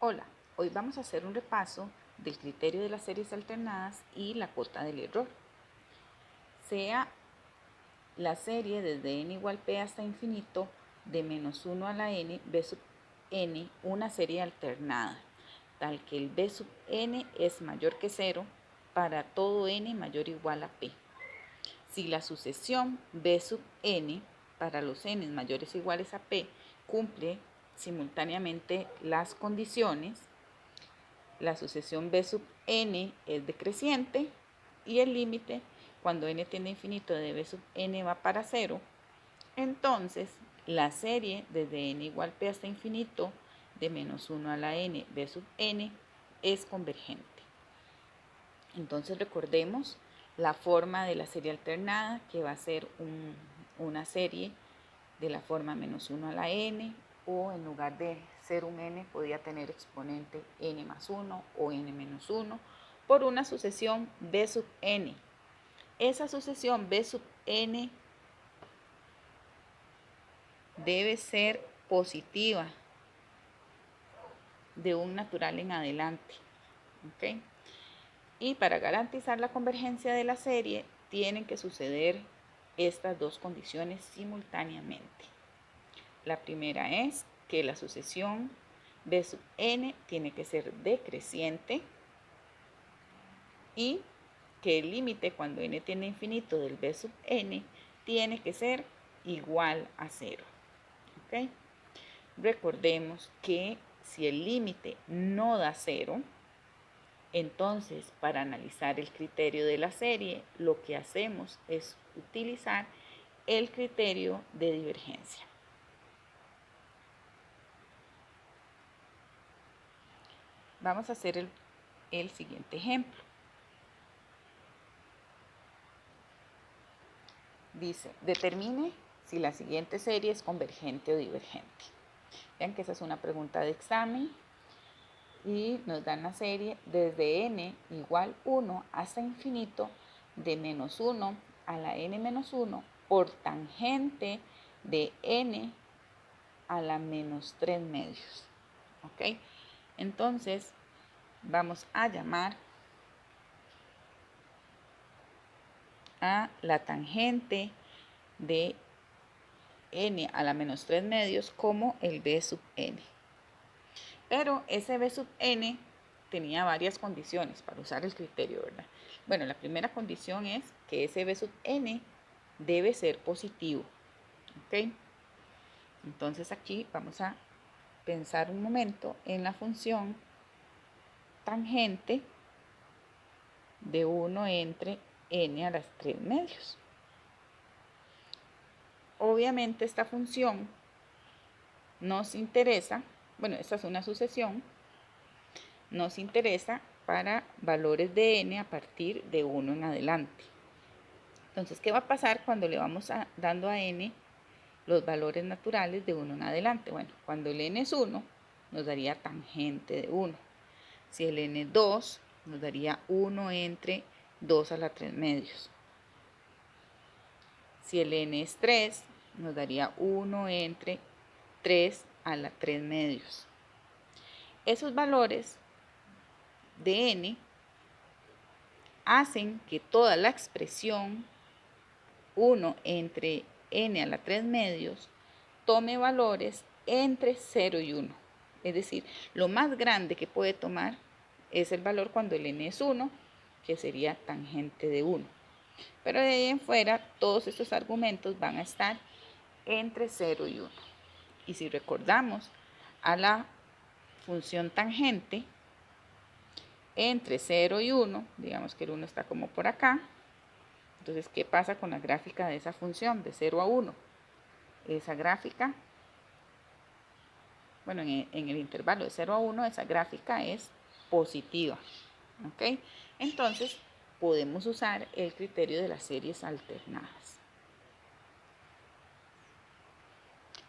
Hola, hoy vamos a hacer un repaso del criterio de las series alternadas y la cuota del error. Sea la serie desde n igual p hasta infinito de menos 1 a la n b sub n una serie alternada, tal que el b sub n es mayor que 0 para todo n mayor o igual a p. Si la sucesión b sub n para los n mayores o iguales a p cumple simultáneamente las condiciones, la sucesión b sub n es decreciente y el límite cuando n tiende a infinito de b sub n va para 0, entonces la serie desde n igual p hasta infinito de menos 1 a la n b sub n es convergente. Entonces recordemos la forma de la serie alternada, que va a ser una serie de la forma menos 1 a la n, o en lugar de ser un n podía tener exponente n más 1 o n menos 1 por una sucesión b sub n. Esa sucesión b sub n debe ser positiva de un natural en adelante, ¿ok? Y para garantizar la convergencia de la serie tienen que suceder estas dos condiciones simultáneamente. La primera es que la sucesión b sub n tiene que ser decreciente y que el límite cuando n tiende a infinito del b sub n tiene que ser igual a 0. ¿Okay? Recordemos que si el límite no da 0, entonces para analizar el criterio de la serie lo que hacemos es utilizar el criterio de divergencia. Vamos a hacer el siguiente ejemplo. Dice, determine si la siguiente serie es convergente o divergente. Vean que esa es una pregunta de examen y nos dan la serie desde n igual 1 hasta infinito de menos 1 a la n menos 1 por tangente de n a la menos 3 medios. ¿Ok? Entonces, vamos a llamar a la tangente de n a la menos 3 medios como el b sub n. Pero ese b sub n tenía varias condiciones para usar el criterio, ¿verdad? Bueno, la primera condición es que ese b sub n debe ser positivo. ¿Ok? Entonces aquí vamos a pensar un momento en la función tangente de 1 entre n a las 3 medios. Obviamente esta función nos interesa, bueno, esta es una sucesión, nos interesa para valores de n a partir de 1 en adelante. Entonces, ¿qué va a pasar cuando le vamos dando a n los valores naturales de 1 en adelante? Bueno, cuando el n es 1, nos daría tangente de 1. Si el n es 2, nos daría 1 entre 2 a la 3 medios. Si el n es 3, nos daría 1 entre 3 a la 3 medios. Esos valores de n hacen que toda la expresión 1 entre n a la 3 medios tome valores entre 0 y 1. Es decir, lo más grande que puede tomar es el valor cuando el n es 1, que sería tangente de 1. Pero de ahí en fuera, todos estos argumentos van a estar entre 0 y 1. Y si recordamos a la función tangente, entre 0 y 1, digamos que el 1 está como por acá, entonces, ¿qué pasa con la gráfica de esa función de 0 a 1? Esa gráfica, bueno, en el intervalo de 0 a 1, esa gráfica es positiva. ¿Ok? Entonces, podemos usar el criterio de las series alternadas.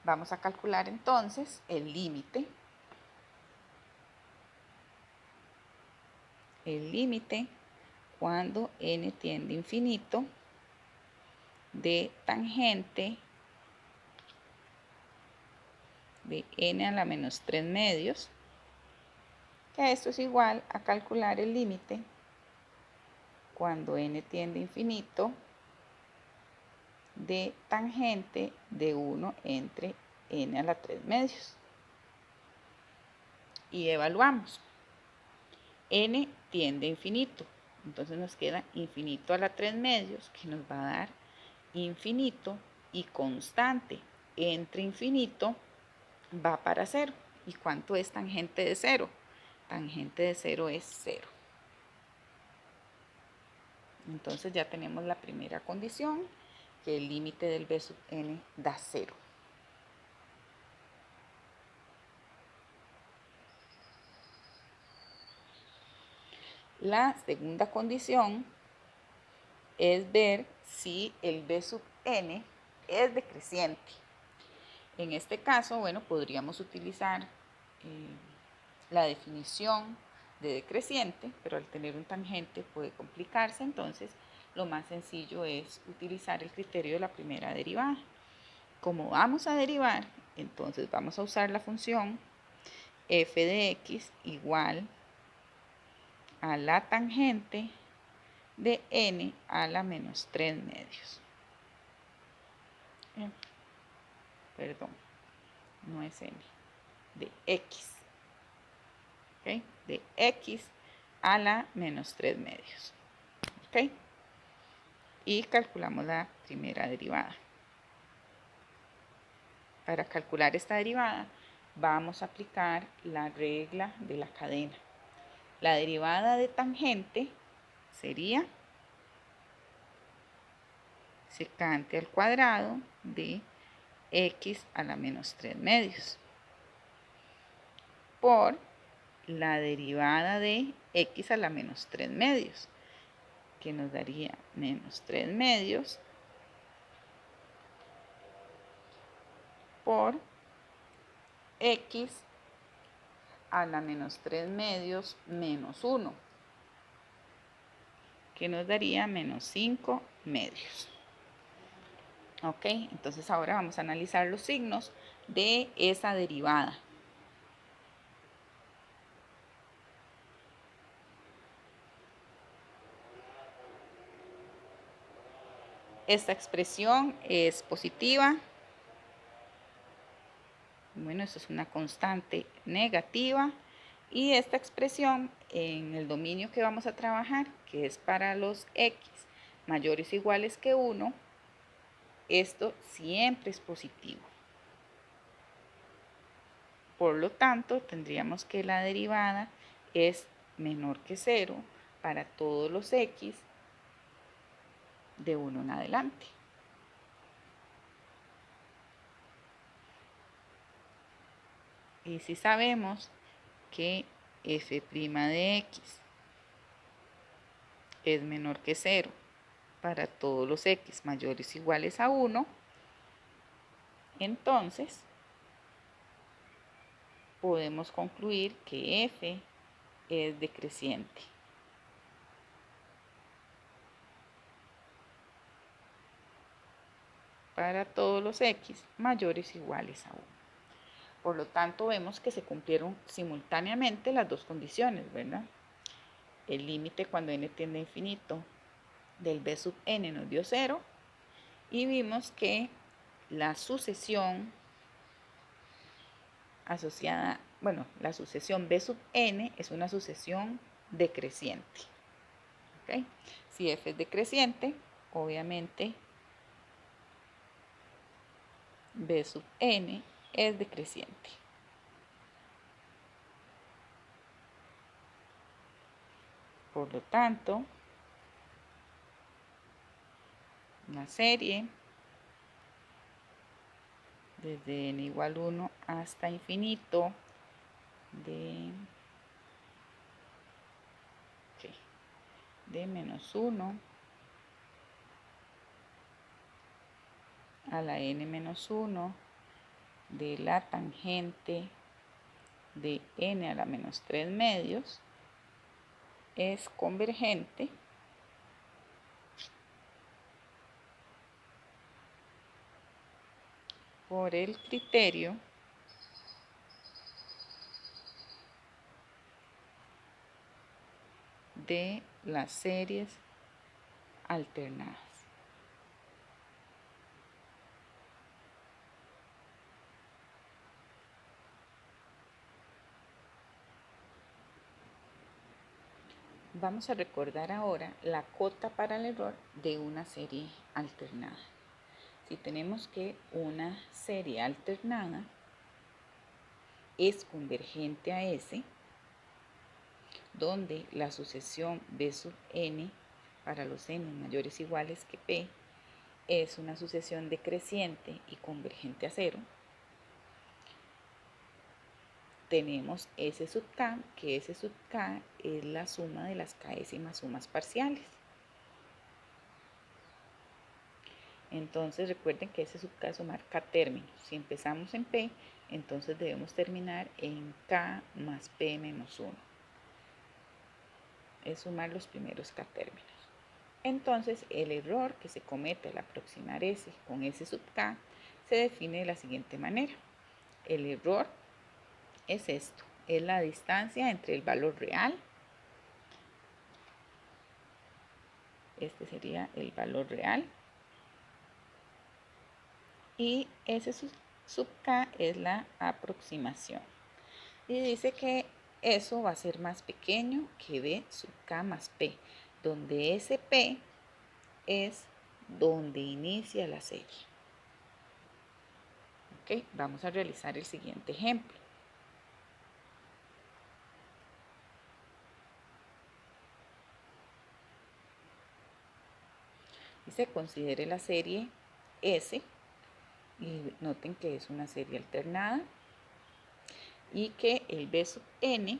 Vamos a calcular entonces el límite. El límite cuando n tiende a infinito de tangente de n a la menos 3 medios que esto es igual a calcular el límite cuando n tiende a infinito de tangente de 1 entre n a la 3 medios. Y evaluamos. N tiende a infinito, entonces nos queda infinito a la 3 medios, que nos va a dar infinito y constante entre infinito va para 0. ¿Y cuánto es tangente de 0? Tangente de 0 es 0. Entonces ya tenemos la primera condición, que el límite del b sub n da 0. La segunda condición es ver si el b sub n es decreciente. En este caso, bueno, podríamos utilizar la definición de decreciente, pero al tener un tangente puede complicarse, entonces lo más sencillo es utilizar el criterio de la primera derivada. Como vamos a derivar, entonces vamos a usar la función f de x igual a la tangente de n a la menos 3 medios. Perdón, no es n, de x. ¿Okay? De x a la menos 3 medios. ¿Okay? Y calculamos la primera derivada. Para calcular esta derivada vamos a aplicar la regla de la cadena. La derivada de tangente sería secante al cuadrado de x a la menos 3 medios por la derivada de x a la menos 3 medios, que nos daría menos 3 medios por x a la menos 3 medios menos 1, que nos daría menos 5 medios. Ok, entonces ahora vamos a analizar los signos de esa derivada. Esta expresión es positiva. Bueno, eso es una constante negativa. Y esta expresión en el dominio que vamos a trabajar, que es para los x mayores o iguales que 1, esto siempre es positivo. Por lo tanto, tendríamos que la derivada es menor que 0 para todos los x de 1 en adelante. Y si sabemos que f' de x es menor que 0 para todos los x mayores o iguales a 1, entonces podemos concluir que f es decreciente. Para todos los x mayores o iguales a 1. Por lo tanto, vemos que se cumplieron simultáneamente las dos condiciones, ¿verdad? El límite cuando n tiende a infinito del b sub n nos dio 0 y vimos que la sucesión asociada, bueno, la sucesión b sub n es una sucesión decreciente. ¿Okay? Si f es decreciente, obviamente b sub n es decreciente. Por lo tanto, una serie desde n igual 1 hasta infinito de menos 1 a la n menos 1 de la tangente de n a la menos 3 medios es convergente por el criterio de las series alternadas. Vamos a recordar ahora la cota para el error de una serie alternada. Si tenemos que una serie alternada es convergente a S, donde la sucesión B sub n para los n mayores o iguales que P es una sucesión decreciente y convergente a cero, tenemos S sub k, que S sub k es la suma de las k'ésimas sumas parciales. Entonces recuerden que S sub k es sumar k términos. Si empezamos en P, entonces debemos terminar en k más P menos 1. Es sumar los primeros k términos. Entonces el error que se comete al aproximar S con S sub k se define de la siguiente manera. El error es esto, es la distancia entre el valor real, este sería el valor real, y S sub k es la aproximación. Y dice que eso va a ser más pequeño que B sub k más P, donde SP es donde inicia la serie. Ok, vamos a realizar el siguiente ejemplo. Dice, considere la serie S, y noten que es una serie alternada, y que el B sub n,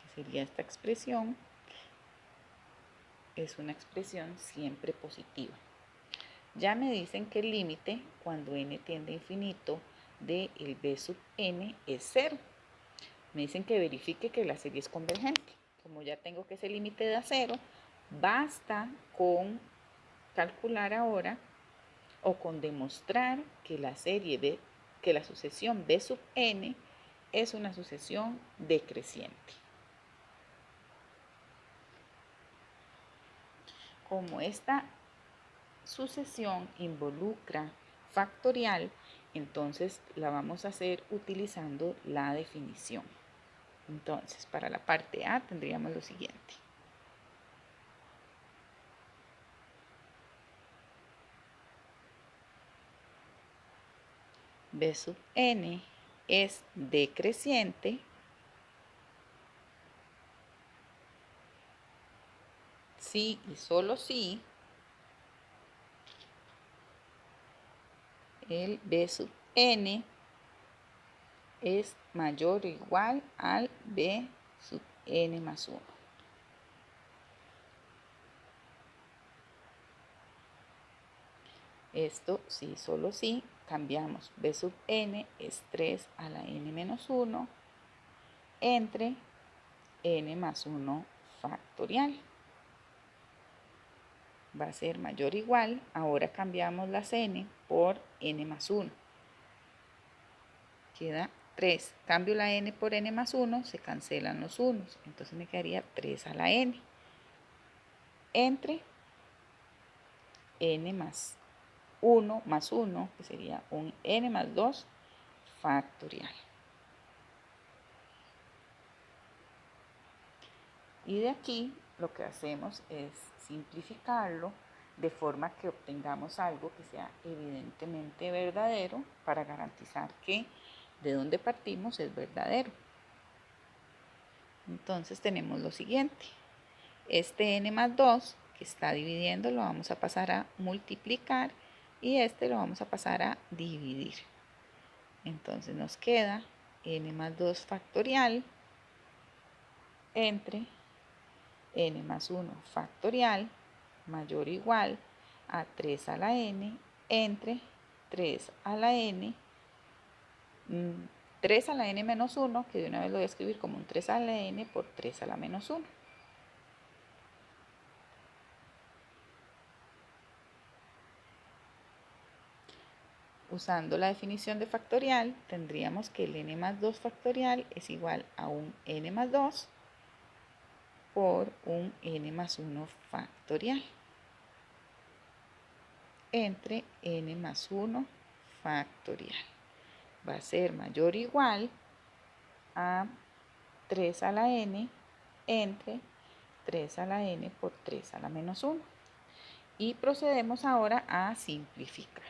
que sería esta expresión, es una expresión siempre positiva. Ya me dicen que el límite, cuando n tiende a infinito, de el B sub n es 0. Me dicen que verifique que la serie es convergente. Como ya tengo que ese límite da 0, basta con calcular ahora o con demostrar que la serie B, que la sucesión B sub n es una sucesión decreciente. Como esta sucesión involucra factorial, entonces la vamos a hacer utilizando la definición. Entonces, para la parte A tendríamos lo siguiente. B sub n es decreciente si y solo si el B sub n es mayor o igual al B sub n más 1. Esto sí, solo sí, cambiamos. B sub n es 3 a la n menos 1 entre n más 1 factorial. Va a ser mayor o igual, ahora cambiamos las n por n más 1. Queda 3. Cambio la n por n más 1, se cancelan los unos. Entonces me quedaría 3 a la n entre n más 1 más 1, que sería un n más 2 factorial. Y de aquí lo que hacemos es simplificarlo de forma que obtengamos algo que sea evidentemente verdadero para garantizar que de donde partimos es verdadero. Entonces tenemos lo siguiente. Este n más 2 que está dividiendo lo vamos a pasar a multiplicar y este lo vamos a pasar a dividir. Entonces nos queda n más 2 factorial entre n más 1 factorial mayor o igual a 3 a la n entre 3 a la n, 3 a la n menos 1, que de una vez lo voy a escribir como un 3 a la n por 3 a la menos 1. usando la definición de factorial, tendríamos que el n más 2 factorial es igual a un n más 2 por un n más 1 factorial entre n más 1 factorial. Va a ser mayor o igual a 3 a la n entre 3 a la n por 3 a la menos 1. Y procedemos ahora a simplificar.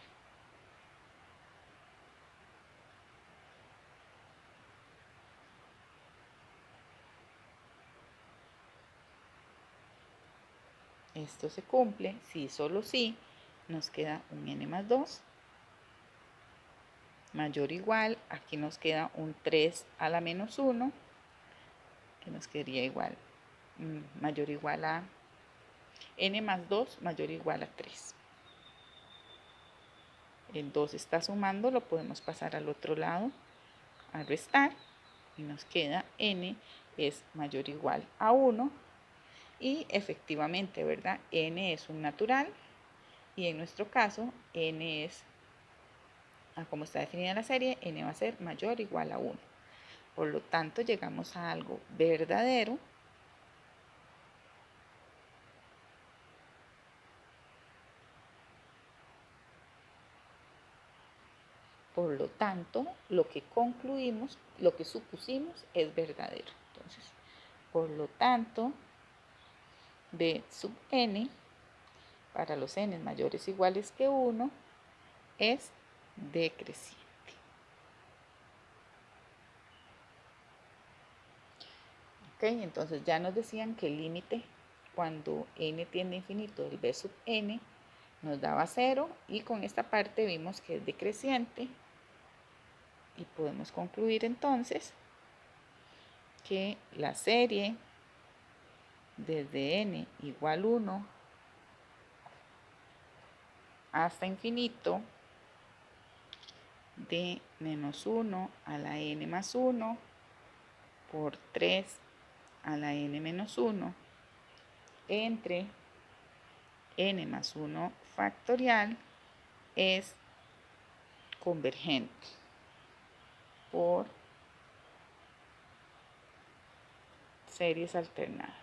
Esto se cumple si solo si nos queda un n más 2 mayor o igual, aquí nos queda un 3 a la menos 1, que nos quedaría igual, mayor o igual a n más 2 mayor o igual a 3. El 2 está sumando, lo podemos pasar al otro lado, a restar, y nos queda n es mayor o igual a 1, y efectivamente, ¿verdad? N es un natural, y en nuestro caso, n es, como está definida la serie, n va a ser mayor o igual a 1. Por lo tanto, llegamos a algo verdadero. Por lo tanto, lo que concluimos, lo que supusimos es verdadero. Entonces, por lo tanto, b sub n para los n mayores o iguales que 1 es decreciente. Ok, entonces ya nos decían que el límite cuando n tiende a infinito del b sub n nos daba 0, y con esta parte vimos que es decreciente, y podemos concluir entonces que la serie desde n igual 1 hasta infinito de menos 1 a la n más 1 por 3 a la n menos 1 entre n más 1 factorial es convergente por series alternadas.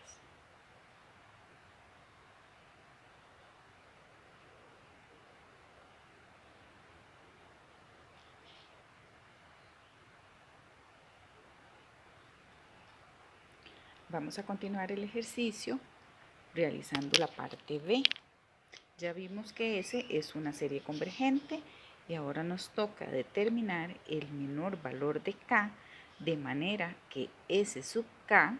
Vamos a continuar el ejercicio realizando la parte B. Ya vimos que S es una serie convergente, y ahora nos toca determinar el menor valor de K, de manera que S sub K,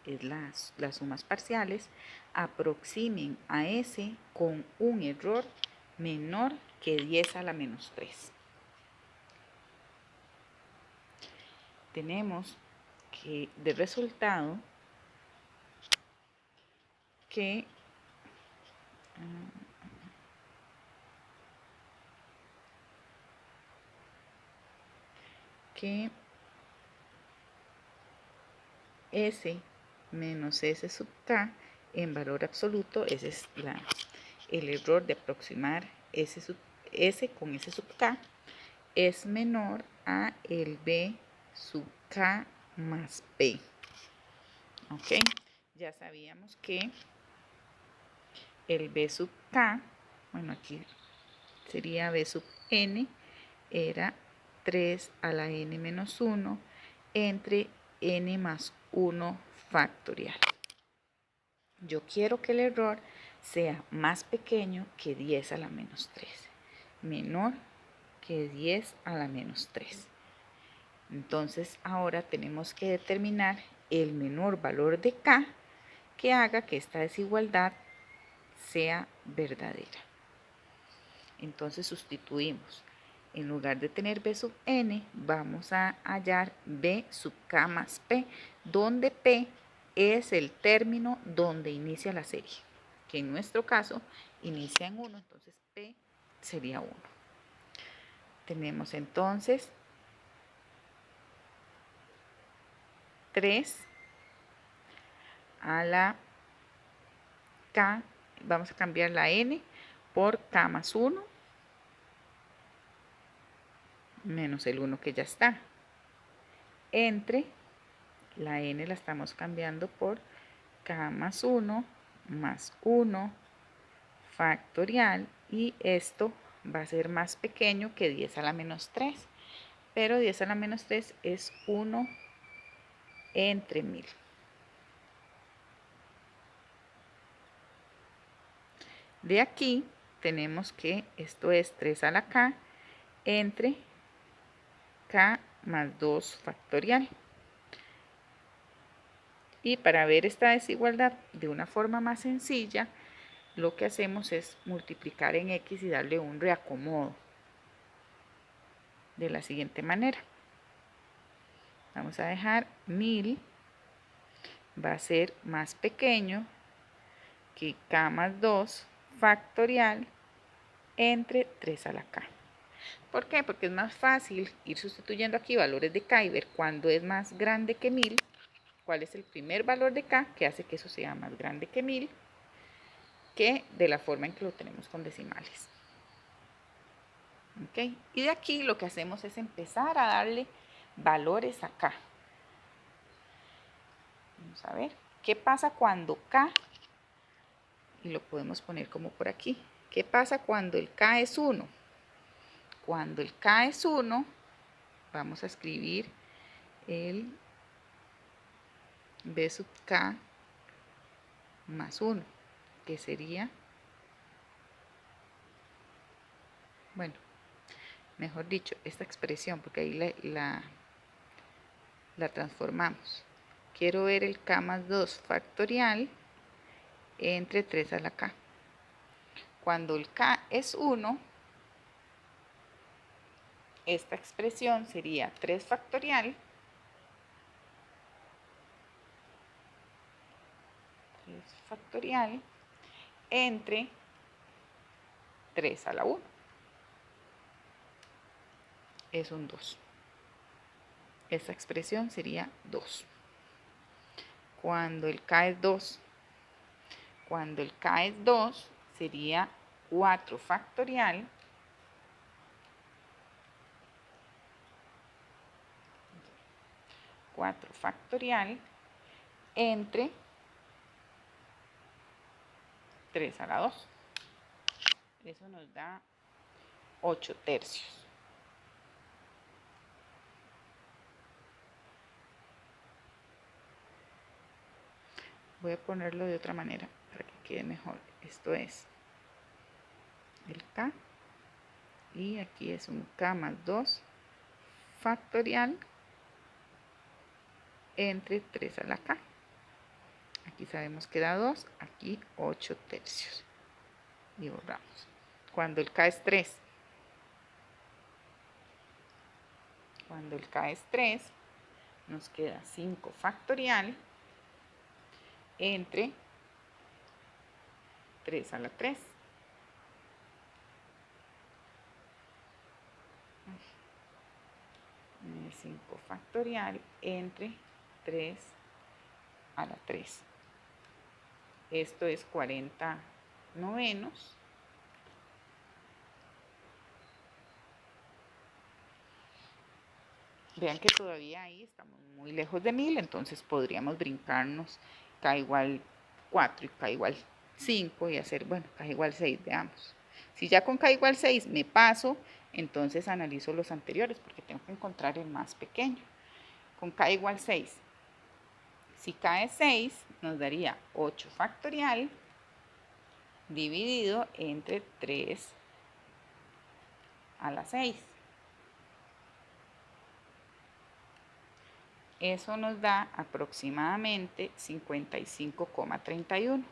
es las sumas parciales, aproximen a S con un error menor que 10 a la menos 3. Tenemos que de resultado que S menos S sub K en valor absoluto, ese es el error de aproximar S con S sub K, es menor a el B sub K más P. Ok, ya sabíamos que el B sub K, bueno, aquí sería B sub N, era 3 a la N menos 1 entre N más 1 factorial. Yo quiero que el error sea más pequeño que 10 a la menos 3, menor que 10 a la menos 3. Entonces ahora tenemos que determinar el menor valor de K que haga que esta desigualdad sea verdadera. Entonces sustituimos. En lugar de tener B sub n, vamos a hallar B sub K más P, donde P es el término donde inicia la serie, que en nuestro caso inicia en 1, entonces P sería 1. Tenemos entonces 3 a la K, vamos a cambiar la N por K más 1, menos el 1 que ya está, entre la n la estamos cambiando por k más 1 más 1 factorial, y esto va a ser más pequeño que 10 a la menos 3, pero 10 a la menos 3 es 1 entre 1000. De aquí tenemos que esto es 3 a la k entre k más 2 factorial. Y para ver esta desigualdad de una forma más sencilla, lo que hacemos es multiplicar en x y darle un reacomodo de la siguiente manera. Vamos a dejar 1000 va a ser más pequeño que k más 2 factorial entre 3 a la k. ¿Por qué? Porque es más fácil ir sustituyendo aquí valores de k y ver cuándo es más grande que 1000, cuál es el primer valor de k que hace que eso sea más grande que 1000, que de la forma en que lo tenemos con decimales. ¿Okay? Y de aquí lo que hacemos es empezar a darle valores a k. Vamos a ver, ¿qué pasa cuando k? Y lo podemos poner como por aquí. ¿Qué pasa cuando el k es 1? Cuando el k es 1, vamos a escribir el b sub k más 1, que sería, bueno, mejor dicho, esta expresión, porque ahí la transformamos. Quiero ver el k más 2 factorial entre 3 a la k. Cuando el k es 1, esta expresión sería 3 factorial entre 3 a la 1. Es un 2. Esta expresión sería 2. Cuando el k es 2, sería 4 factorial entre 3 a la 2. Eso nos da 8 tercios. Voy a ponerlo de otra manera para que quede mejor. Esto es el k y aquí es un k más 2 factorial entre 3 a la k. Aquí sabemos que da 2, aquí 8 tercios. Y borramos. Cuando el k es 3, nos queda 5 factorial entre 3 a la 3. 5 factorial entre 3 a la 3. Esto es 40 novenos. Vean que todavía ahí estamos muy lejos de 1000, entonces podríamos brincarnos k igual 4 y k igual 5 y hacer, bueno, k igual 6, veamos. Si ya con k igual 6 me paso, entonces analizo los anteriores porque tengo que encontrar el más pequeño. Con k igual 6, si k es 6, nos daría 8 factorial dividido entre 3 a la 6. Eso nos da aproximadamente 55,31.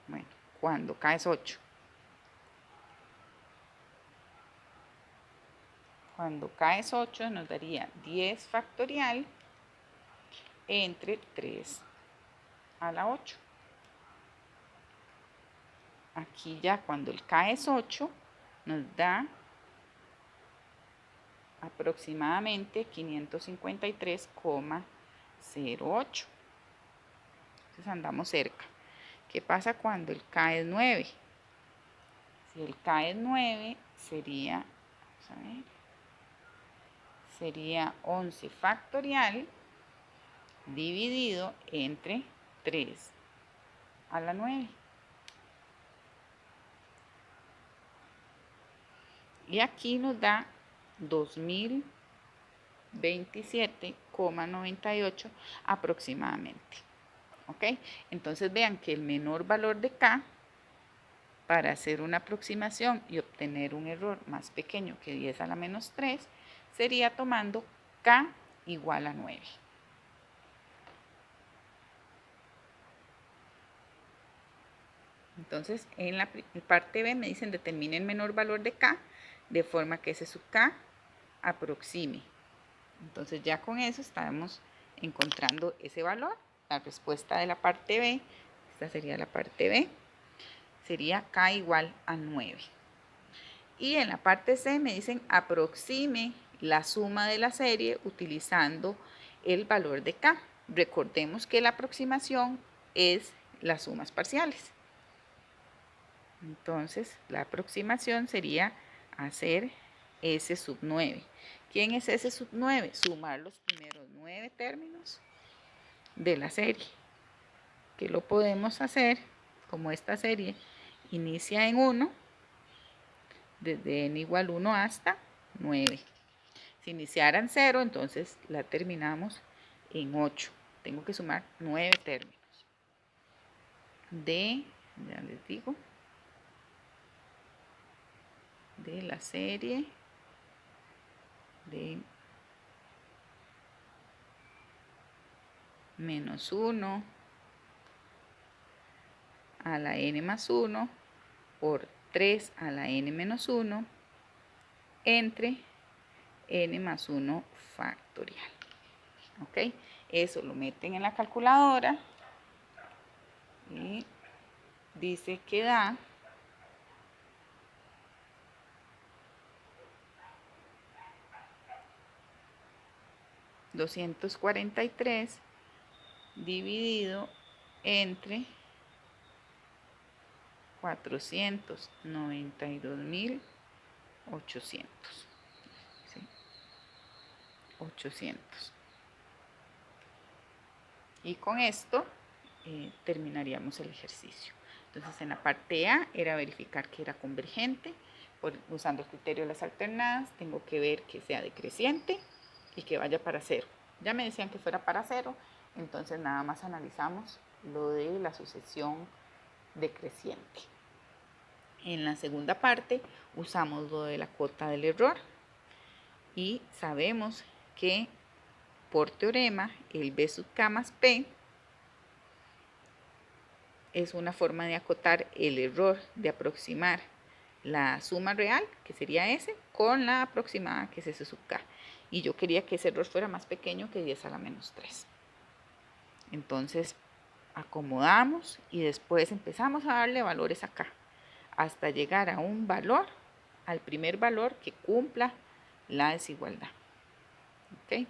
Bueno, cuando k es 8. Cuando k es 8 nos daría 10 factorial entre 3 a la 8. Aquí ya cuando el k es 8 nos da aproximadamente 553,08. Entonces andamos cerca. ¿Qué pasa cuando el k es 9? Si el k es 9, sería, vamos a ver, sería 11 factorial dividido entre 3 a la 9. Y aquí nos da 2027,98 aproximadamente. ¿Ok? Entonces vean que el menor valor de k, para hacer una aproximación y obtener un error más pequeño que 10 a la menos 3, sería tomando k igual a 9. Entonces, en la parte B me dicen determine el menor valor de k de forma que ese sub k aproxime. Entonces ya con eso estamos encontrando ese valor. La respuesta de la parte B, esta sería la parte B, sería k igual a 9. Y en la parte C me dicen aproxime la suma de la serie utilizando el valor de k. Recordemos que la aproximación es las sumas parciales. Entonces, la aproximación sería hacer S sub 9. ¿Quién es S sub 9? Sumar los primeros 9 términos de la serie, que lo podemos hacer como esta serie inicia en 1, desde n igual 1 hasta 9. Si iniciara en 0, entonces la terminamos en 8. Tengo que sumar 9 términos de, ya les digo, de la serie de menos 1 a la n más 1 por 3 a la n menos 1 entre n más 1 factorial. ¿Ok? Eso lo meten en la calculadora y dice que da 243 dividido entre 492.800. ¿Sí? 800. Y con esto terminaríamos el ejercicio. Entonces en la parte A era verificar que era convergente. Usando el criterio de las alternadas, tengo que ver que sea decreciente y que vaya para 0. Ya me decían que fuera para 0, entonces nada más analizamos lo de la sucesión decreciente. En la segunda parte usamos lo de la cuota del error y sabemos que por teorema el B sub k más P es una forma de acotar el error de aproximar la suma real, que sería S, con la aproximada, que es S sub k. Y yo quería que ese error fuera más pequeño que 10 a la menos 3. Entonces acomodamos y después empezamos a darle valores acá, hasta llegar a un valor, al primer valor que cumpla la desigualdad. ¿Okay?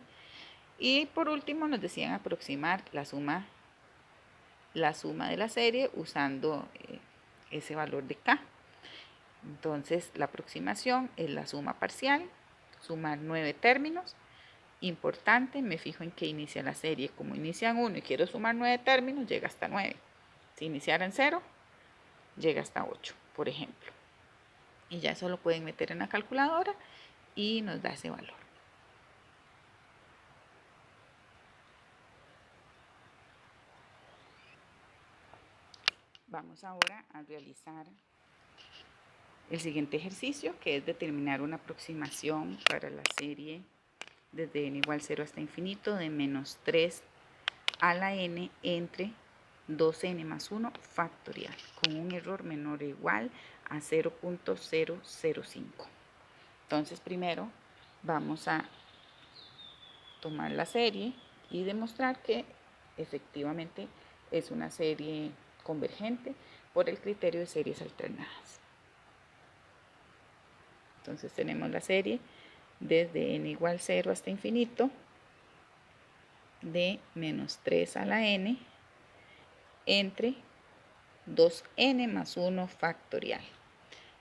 Y por último nos decían aproximar la suma de la serie usando ese valor de k. Entonces la aproximación es la suma parcial, sumar 9 términos. Importante, me fijo en que inicia la serie. Como inicia en 1 y quiero sumar 9 términos, llega hasta 9. Si iniciara en 0, llega hasta 8, por ejemplo. Y ya eso lo pueden meter en la calculadora y nos da ese valor. Vamos ahora a realizar el siguiente ejercicio, que es determinar una aproximación para la serie desde n igual 0 hasta infinito de menos 3 a la n entre 2n más 1 factorial, con un error menor o igual a 0.005. Entonces primero vamos a tomar la serie y demostrar que efectivamente es una serie convergente por el criterio de series alternadas. Entonces tenemos la serie desde n igual 0 hasta infinito de menos 3 a la n entre 2n más 1 factorial.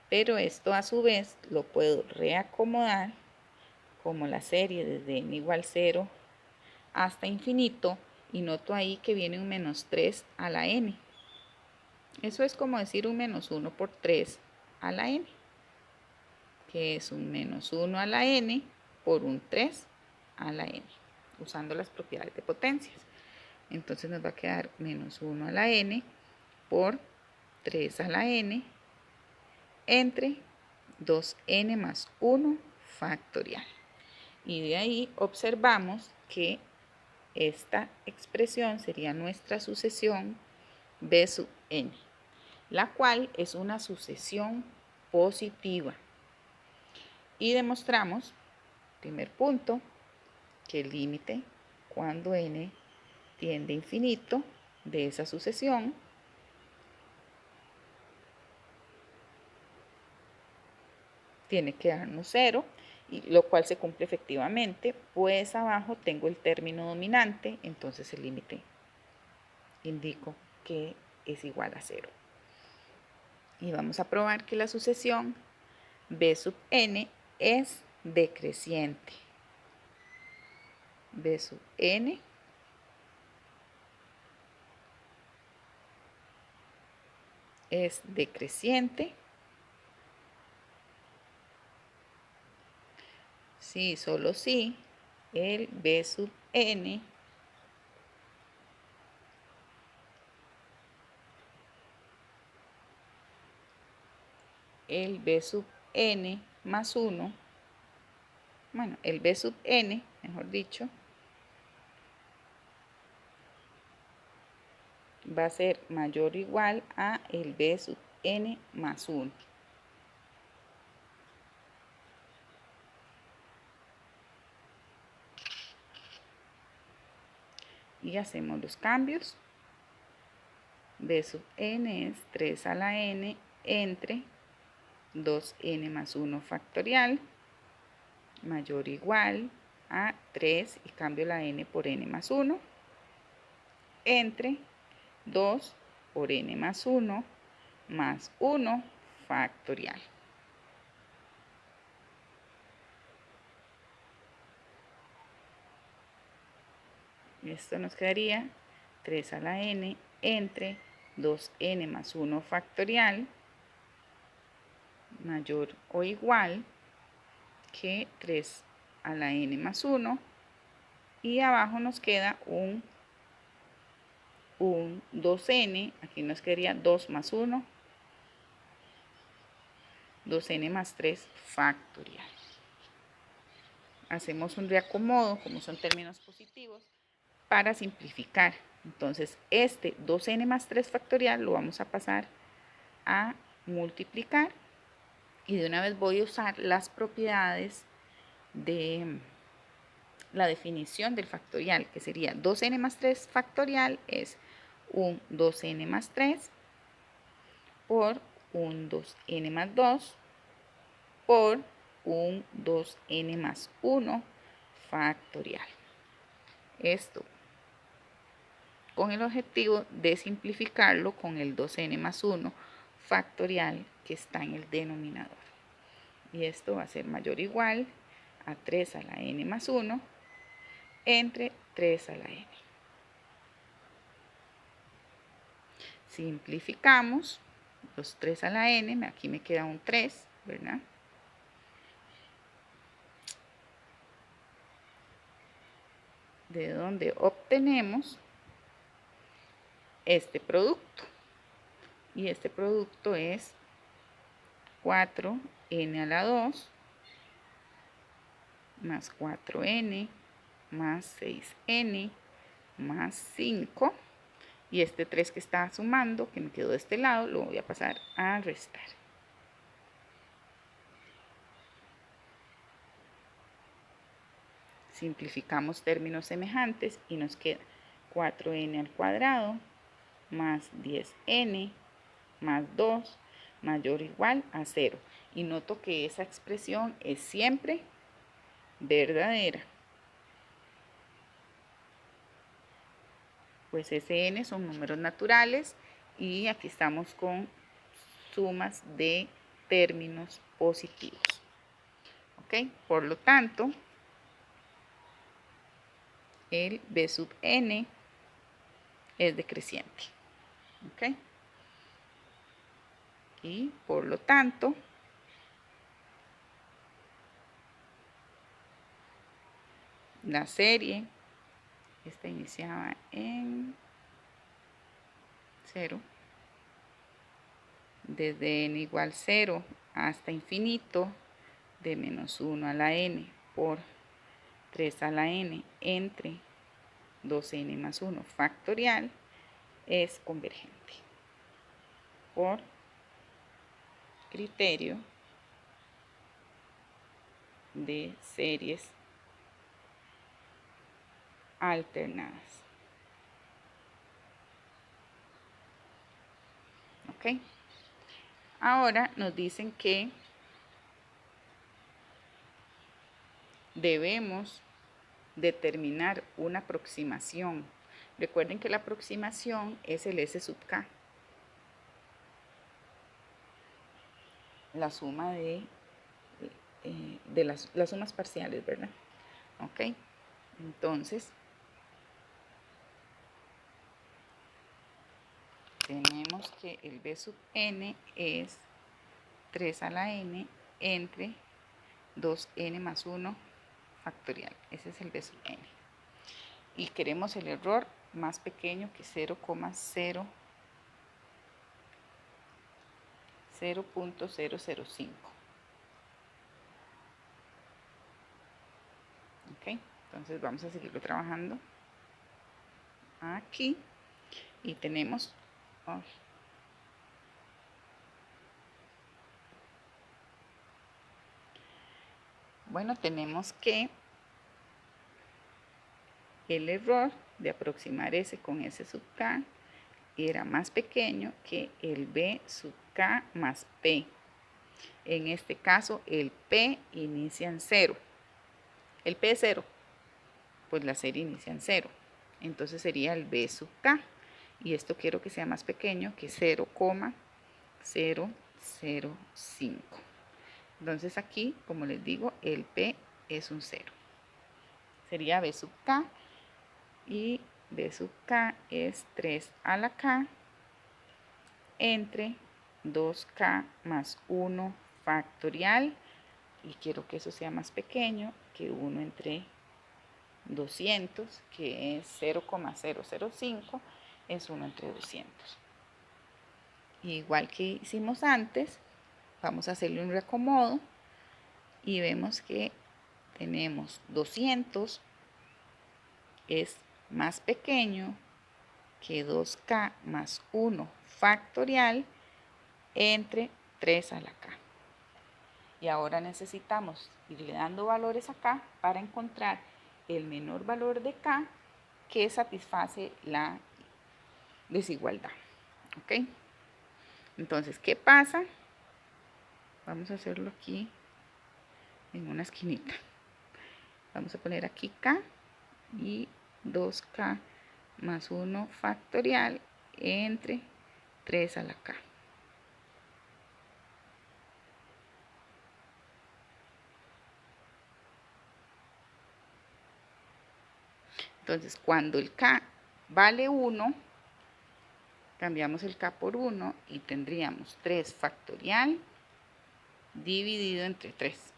Pero esto a su vez lo puedo reacomodar como la serie desde n igual 0 hasta infinito, y noto ahí que viene un menos 3 a la n. Eso es como decir un menos 1 por 3 a la n, que es un menos 1 a la n por un 3 a la n, usando las propiedades de potencias. Entonces nos va a quedar menos 1 a la n por 3 a la n entre 2n más 1 factorial. Y de ahí observamos que esta expresión sería nuestra sucesión b sub n, la cual es una sucesión positiva. Y demostramos, primer punto, que el límite cuando n tiende a infinito de esa sucesión tiene que darnos 0, y lo cual se cumple efectivamente, pues abajo tengo el término dominante, entonces el límite indico que es igual a 0. Y vamos a probar que la sucesión b sub n es decreciente. B sub n es decreciente si, solo si, el b sub n más 1, bueno, el b sub n, mejor dicho, va a ser mayor o igual a el b sub n más 1. Y hacemos los cambios. B sub n es 3 a la n entre 2n más 1 factorial mayor o igual a 3, y cambio la n por n más 1, entre 2 por n más 1 más 1 factorial. Esto nos quedaría 3 a la n entre 2n más 1 factorial mayor o igual que 3 a la n más 1, y abajo nos queda un 2n, aquí nos quedaría 2 más 1, 2n más 3 factorial. Hacemos un reacomodo, como son términos positivos, para simplificar. Entonces, este 2n más 3 factorial lo vamos a pasar a multiplicar, y de una vez voy a usar las propiedades de la definición del factorial, que sería 2n más 3 factorial es un 2n más 3 por un 2n más 2 por un 2n más 1 factorial. Esto con el objetivo de simplificarlo con el 2n más 1 factorial que está en el denominador. Y esto va a ser mayor o igual a 3 a la n más 1 entre 3 a la n. Simplificamos los 3 a la n, aquí me queda un 3, ¿verdad? De donde obtenemos este producto. Y este producto es 4n a la 2 más 4n más 6n más 5. Y este 3 que está sumando, que me quedó de este lado, lo voy a pasar a restar. Simplificamos términos semejantes y nos queda 4n al cuadrado más 10n más 2 mayor o igual a 0. Y noto que esa expresión es siempre verdadera, pues Sn son números naturales, y aquí estamos con sumas de términos positivos. ¿Ok? Por lo tanto, el b sub n es decreciente. ¿Ok? Y por lo tanto, la serie, esta iniciaba en 0, desde n igual 0 hasta infinito, de menos 1 a la n por 3 a la n entre 2n más 1 factorial, es convergente por criterio de series alternadas. ¿Ok? Ahora nos dicen que debemos determinar una aproximación. Recuerden que la aproximación es el S sub k, la suma de las sumas parciales, ¿verdad? Ok, entonces tenemos que el b sub n es 3 a la n entre 2n más 1 factorial. Ese es el b sub n. Y queremos el error más pequeño que 0,005. Ok, entonces vamos a seguirlo trabajando aquí y tenemos bueno, tenemos que el error de aproximar S con S sub K era más pequeño que el B sub K más P. En este caso, el P inicia en 0. El P es 0, pues la serie inicia en 0. Entonces sería el B sub K. Y esto quiero que sea más pequeño que 0,005. Entonces aquí, como les digo, el P es un 0. Sería B sub K. Y B sub K es 3 a la K entre 2K más 1 factorial. Y quiero que eso sea más pequeño que 1 entre 200, que es 0,005, es 1 entre 200. Igual que hicimos antes, vamos a hacerle un reacomodo y vemos que tenemos 200 es más pequeño que 2K más 1 factorial entre 3 a la K. Y ahora necesitamos irle dando valores acá para encontrar el menor valor de K que satisface la desigualdad. ¿Ok? Entonces, ¿qué pasa? Vamos a hacerlo aquí en una esquinita. Vamos a poner aquí K y 2K más 1 factorial entre 3 a la K. Entonces, cuando el K vale 1, cambiamos el K por 1 y tendríamos 3 factorial dividido entre 3.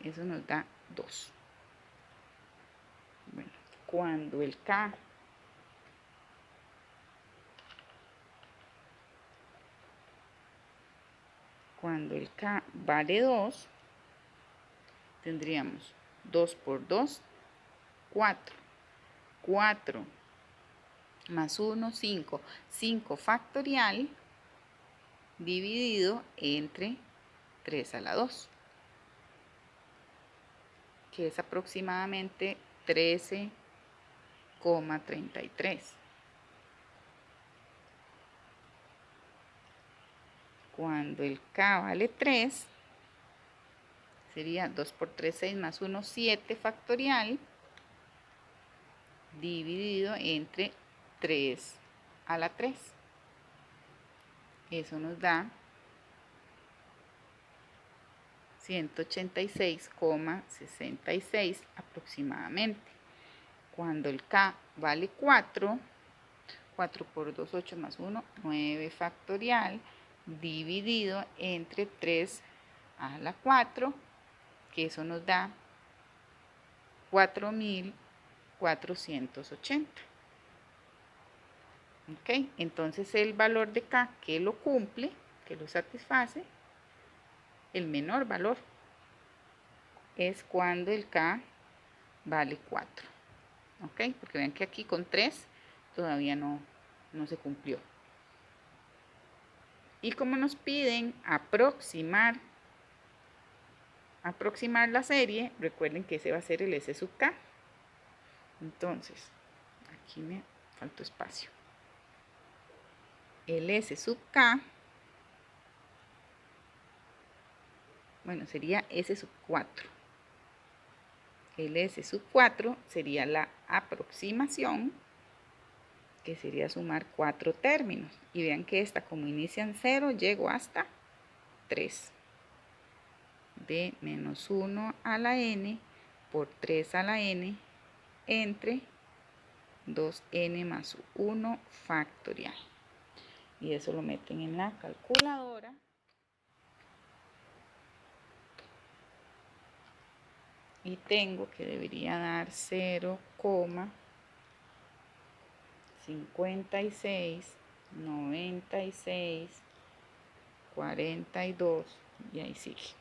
Eso nos da 2. Bueno, cuando el K vale 2, tendríamos 2 por 2, 4. 4 más 1, 5. 5 factorial dividido entre 3 a la 2, que es aproximadamente 13,33. Cuando el K vale 3, sería 2 por 3, 6 más 1, 7 factorial dividido entre 3 a la 3. Eso nos da 186,66 aproximadamente. Cuando el K vale 4, 4 por 2, 8 más 1, 9 factorial, dividido entre 3 a la 4, que eso nos da 4.480. ¿Ok? Entonces el valor de K que lo cumple, que lo satisface, el menor valor, es cuando el K vale 4. ¿Ok? Porque vean que aquí con 3 todavía no se cumplió. Y como nos piden aproximar la serie, recuerden que ese va a ser el S sub K. Entonces, aquí me faltó espacio. El S sub K, bueno, sería S sub 4. El S sub 4 sería la aproximación, que sería sumar 4 términos. Y vean que esta, como inicia en 0, llego hasta 3. De menos 1 a la n por 3 a la n entre 2n más 1 factorial. Y eso lo meten en la calculadora. Y tengo que debería dar 0,56, 96, 42 y ahí sigue.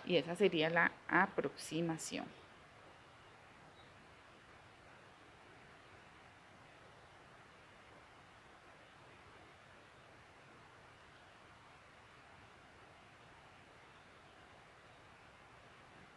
Y esa sería la aproximación.